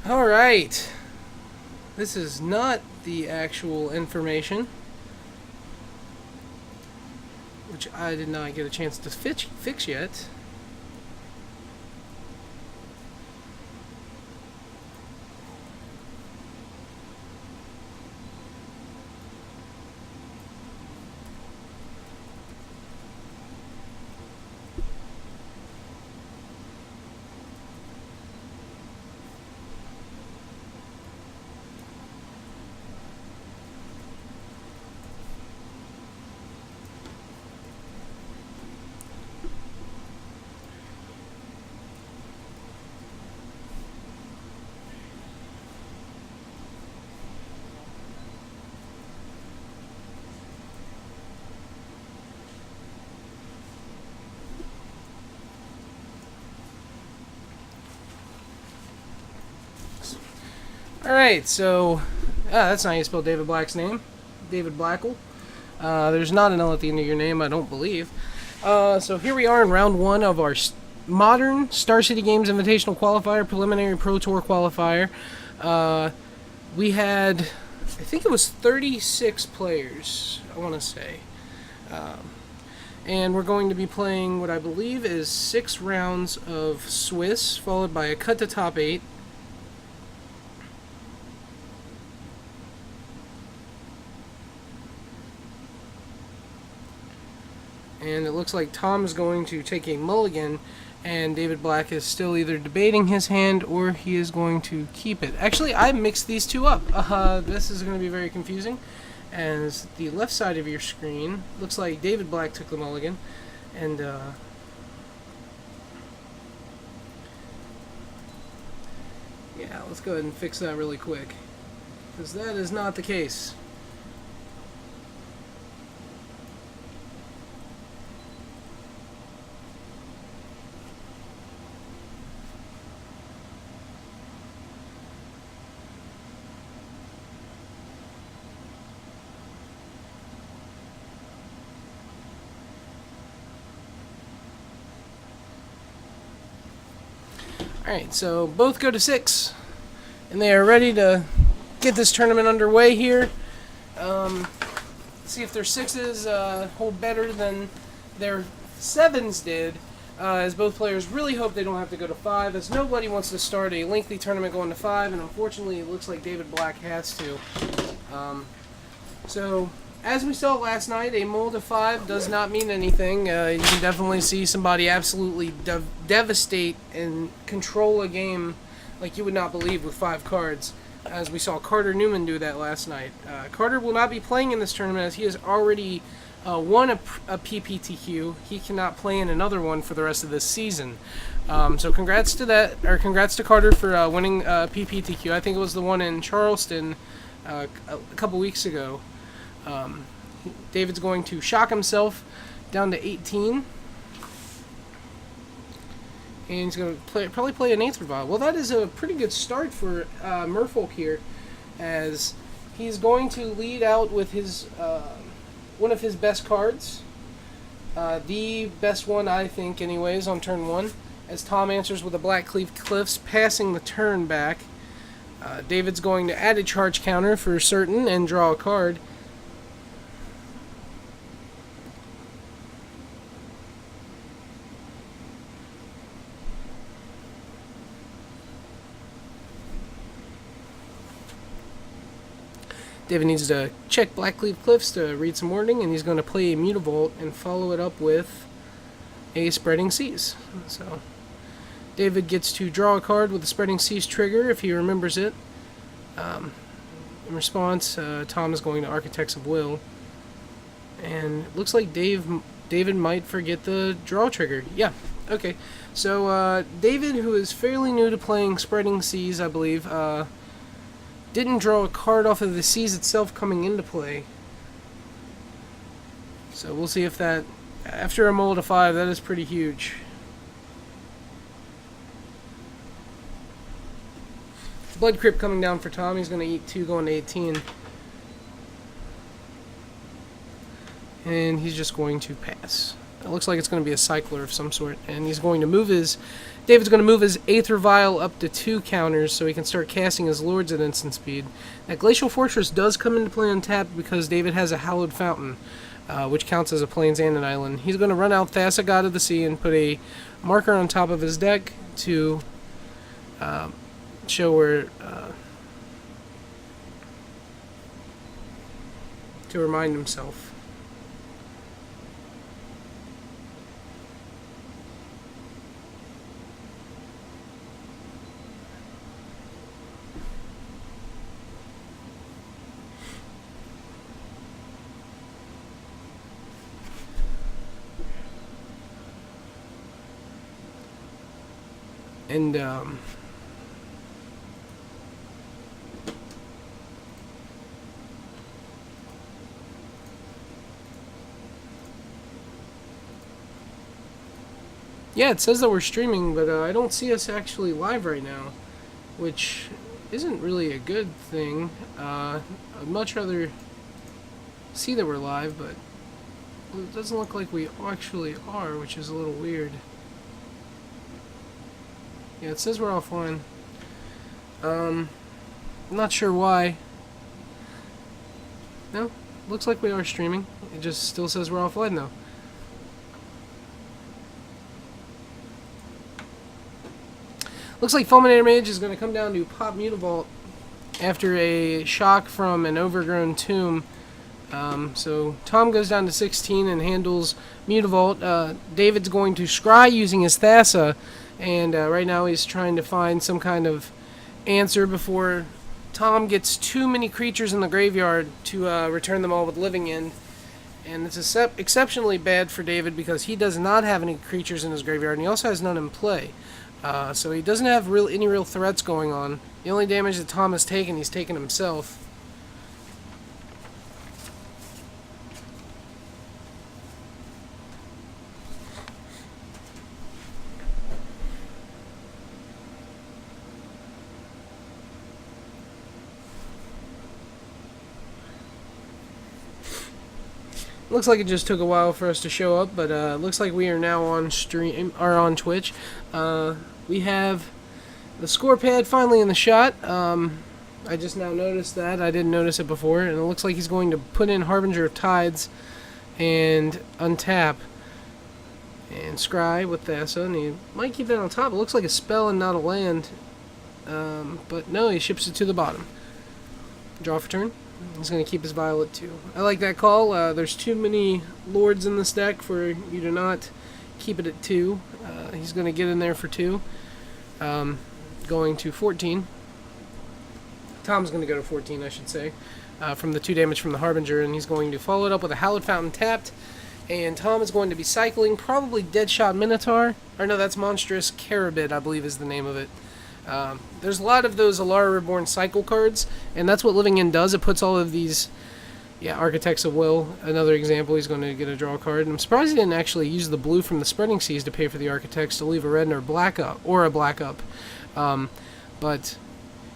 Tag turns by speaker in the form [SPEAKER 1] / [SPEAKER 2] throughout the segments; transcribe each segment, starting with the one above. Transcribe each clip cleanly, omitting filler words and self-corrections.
[SPEAKER 1] Alright. This is not the actual information, which I did not get a chance to fix yet. Alright, so that's not how you spell David Black's name. David Blackle. There's not an L at the end of your name, I don't believe. So here we are in round one of our modern Star City Games Invitational Qualifier, Preliminary Pro Tour Qualifier. We had, I think it was 36 players, I want to say. And we're going to be playing what I believe is 6 rounds of Swiss, followed by a cut to top 8. And it looks like Tom is going to take a mulligan, and David Black is still either debating his hand or he is going to keep it. Actually, I mixed these two up. This is going to be very confusing, as the left side of your screen looks like David Black took the mulligan, and yeah, let's go ahead and fix that really quick, because that is not the case. Alright, so both go to 6, and they are ready to get this tournament underway here. See if their 6s hold better than their 7s did, as both players really hope they don't have to go to 5, as nobody wants to start a lengthy tournament going to 5, and unfortunately it looks like David Black has to. So, as we saw last night, a mull to 5 does not mean anything. You can definitely see somebody absolutely devastate and control a game like you would not believe with 5 cards, as we saw Carter Newman do that last night. Carter will not be playing in this tournament, as he has already won a PPTQ. He cannot play in another one for the rest of this season. So congrats to that, or congrats to Carter for winning PPTQ. I think it was the one in Charleston a couple weeks ago. David's going to shock himself down to 18. And he's going to probably play an 8th revival. Well, that is a pretty good start for Merfolk here, as he's going to lead out with his one of his best cards. The best one, I think, anyways, on turn 1, as Tom answers with a Black Cleave Cliffs, passing the turn back. David's going to add a charge counter for certain and draw a card. David needs to check Black Cleave Cliffs to read some wording, and he's going to play a Mutavault and follow it up with a Spreading Seas. So David gets to draw a card with the Spreading Seas trigger if he remembers it. In response, Tom is going to Architects of Will, and it looks like David might forget the draw trigger. Yeah, okay. So David, who is fairly new to playing Spreading Seas, I believe, didn't draw a card off of the seas itself coming into play. So we'll see if that, after a mull to 5, that is pretty huge. Blood Crypt coming down for Tom. He's going to eat 2 going to 18. And he's just going to pass. It looks like it's going to be a cycler of some sort, and he's going to move his... David's going to move his Aether Vial up to 2 counters so he can start casting his Lords at instant speed. That Glacial Fortress does come into play untapped because David has a Hallowed Fountain, which counts as a plains and an island. He's going to run out Thassa, God of the Sea, and put a marker on top of his deck to show where... to remind himself. And yeah, it says that we're streaming, but I don't see us actually live right now, which isn't really a good thing. I'd much rather see that we're live, but it doesn't look like we actually are, which is a little weird. Yeah, it says we're offline. I'm not sure why. No, looks like we are streaming. It just still says we're offline though. Looks like Fulminator Mage is going to come down to pop Mutavault after a shock from an overgrown tomb. So Tom goes down to 16 and handles Mutavault. David's going to scry using his Thassa, and right now he's trying to find some kind of answer before Tom gets too many creatures in the graveyard to return them all with Living End. And it's exceptionally bad for David because he does not have any creatures in his graveyard, and he also has none in play. So he doesn't have any real threats going on. The only damage that Tom has taken, he's taken himself. Looks like it just took a while for us to show up, but looks like we are now on stream or on Twitch. We have the score pad finally in the shot. I just now noticed that. I didn't notice it before, and it looks like he's going to put in Harbinger of Tides and untap and scry with Thassa, and he might keep that on top. It looks like a spell and not a land, but no, he ships it to the bottom. Draw for turn. He's going to keep his Violet too. I like that call. There's too many Lords in this deck for you to not keep it at 2. He's going to get in there for 2. Going to 14. Tom's going to go to 14, I should say, from the 2 damage from the Harbinger, and he's going to follow it up with a Hallowed Fountain tapped. And Tom is going to be cycling probably Deadshot Minotaur. Or no, that's Monstrous Carabid, I believe is the name of it. There's a lot of those Alara Reborn cycle cards, and that's what Living End does. It puts all of these, Architects of Will, another example. He's going to get a draw card, and I'm surprised he didn't actually use the blue from the Spreading Seas to pay for the Architects to leave a red and a black up. But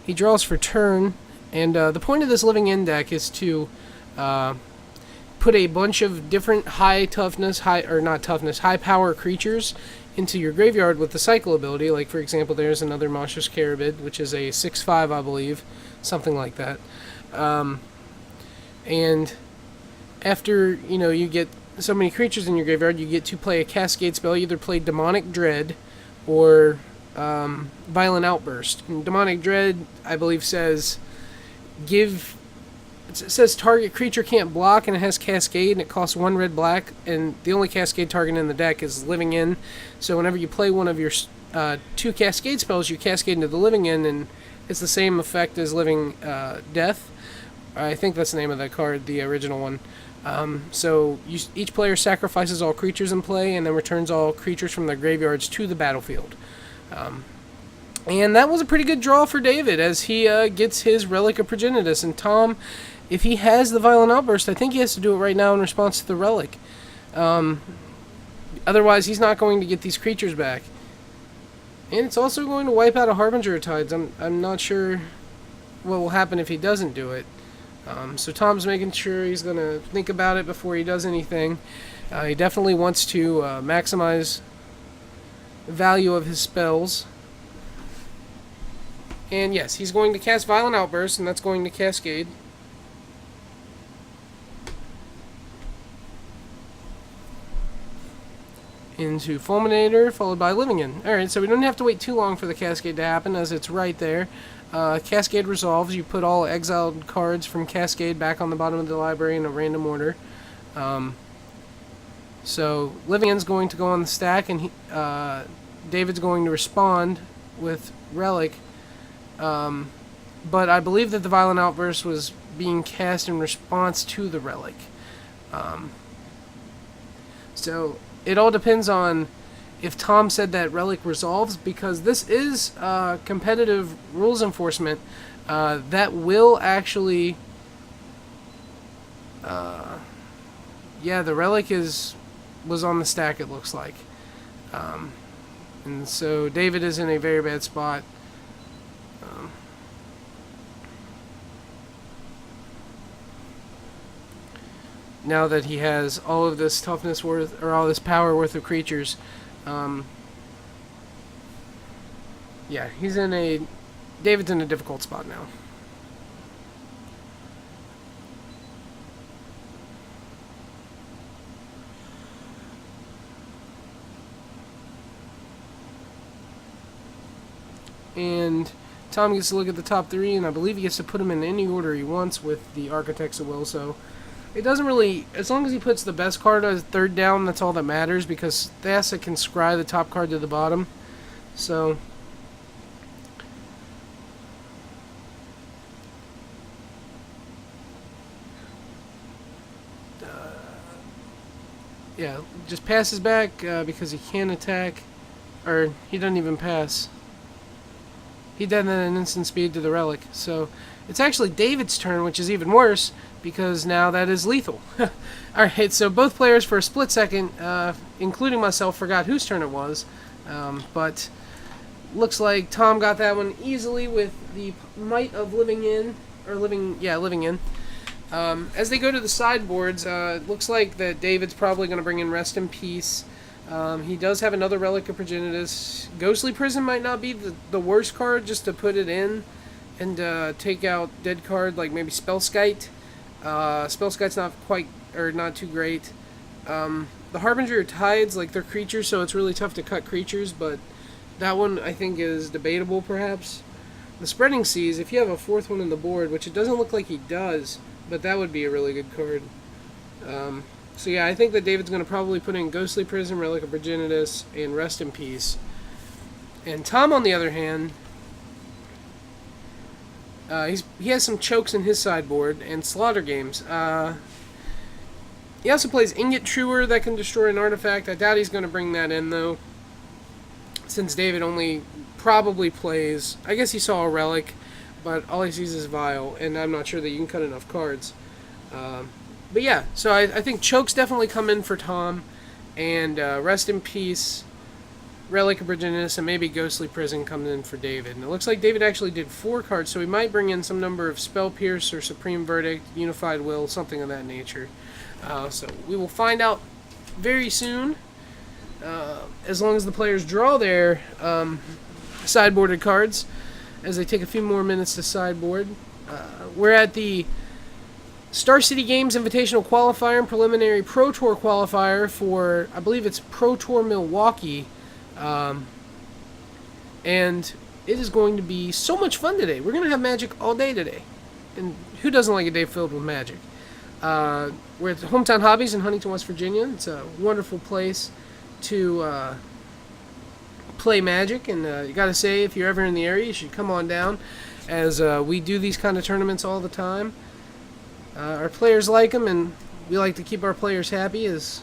[SPEAKER 1] he draws for turn, and the point of this Living End deck is to put a bunch of different high power creatures into your graveyard with the cycle ability. Like, for example, there's another Monstrous Carabid, which is a 6/5, I believe, something like that. And after, you get so many creatures in your graveyard, you get to play a Cascade spell. You either play Demonic Dread or Violent Outburst. And Demonic Dread, I believe, says it says target creature can't block, and it has Cascade, and it costs 1 red black, and the only Cascade target in the deck is Living End. So whenever you play one of your 2 Cascade spells, you Cascade into the Living End, and it's the same effect as Living Death. I think that's the name of that card, the original one. So each player sacrifices all creatures in play, and then returns all creatures from their graveyards to the battlefield. And that was a pretty good draw for David, as he gets his Relic of Progenitus. And Tom, if he has the Violent Outburst, I think he has to do it right now in response to the Relic. Otherwise, he's not going to get these creatures back. And it's also going to wipe out a Harbinger of Tides. I'm not sure what will happen if he doesn't do it. So Tom's making sure he's going to think about it before he does anything. He definitely wants to maximize the value of his spells. And yes, he's going to cast Violent Outburst, and that's going to Cascade. Into Fulminator, followed by Living In. Alright, so we don't have to wait too long for the Cascade to happen, as it's right there. Cascade resolves. You put all exiled cards from Cascade back on the bottom of the library in a random order. So Living In's going to go on the stack, and David's going to respond with Relic. But I believe that the Violent Outburst was being cast in response to the Relic. So it all depends on if Tom said that Relic resolves, because this is competitive rules enforcement that will actually... yeah, the Relic was on the stack, it looks like. And so David is in a very bad spot. Now that he has all of this toughness worth, or all this power worth of creatures. Yeah, David's in a difficult spot now. And Tom gets to look at the top three, and I believe he gets to put them in any order he wants with the Architects of Will, so it doesn't really... As long as he puts the best card as third down, that's all that matters, because Thassa can scry the top card to the bottom. So... yeah, just passes back because he can't attack. Or, he doesn't even pass. He did at an instant speed to the Relic. So, it's actually David's turn, which is even worse, because now that is lethal. Alright, so both players for a split second, including myself, forgot whose turn it was. But looks like Tom got that one easily with the might of Living In. As they go to the sideboards, it looks like that David's probably going to bring in Rest in Peace. He does have another Relic of Progenitus. Ghostly Prison might not be the worst card, just to put it in and take out dead card, like maybe Spellskite. Spellskite's not too great. The Harbinger Tides, like, they're creatures, so it's really tough to cut creatures, but that one I think is debatable, perhaps. The Spreading Seas, if you have a fourth one on the board, which it doesn't look like he does, but that would be a really good card. So yeah, I think that David's going to probably put in Ghostly Prison, Relic of Progenitus, and Rest in Peace. And Tom, on the other hand, he has some chokes in his sideboard and Slaughter Games. He also plays Ingot Truer that can destroy an artifact. I doubt he's going to bring that in, though, since David only probably plays... I guess he saw a Relic, but all he sees is Vial, and I'm not sure that you can cut enough cards. But yeah, so I think chokes definitely come in for Tom, and Rest in Peace, Relic of Progenitus, and maybe Ghostly Prison comes in for David. And it looks like David actually did 4 cards, so he might bring in some number of Spell Pierce or Supreme Verdict, Unified Will, something of that nature. So we will find out very soon, as long as the players draw their sideboarded cards, as they take a few more minutes to sideboard. We're at the Star City Games Invitational Qualifier and Preliminary Pro Tour Qualifier for, I believe it's Pro Tour Milwaukee. And it is going to be so much fun today. We're going to have Magic all day today. And who doesn't like a day filled with Magic? We're at the Hometown Hobbies in Huntington, West Virginia. It's a wonderful place to play Magic. And you got to say, if you're ever in the area, you should come on down, as we do these kind of tournaments all the time. Our players like them, and we like to keep our players happy, as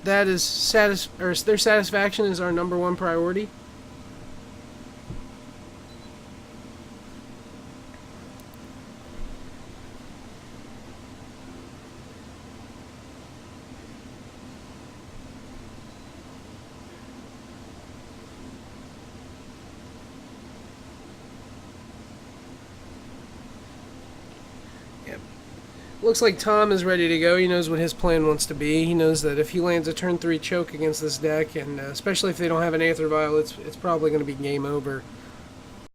[SPEAKER 1] that is their satisfaction is our #1 priority. Looks like Tom is ready to go. He knows what his plan wants to be. He knows that if he lands a turn 3 choke against this deck, and especially if they don't have an Aether Vial, it's probably going to be game over.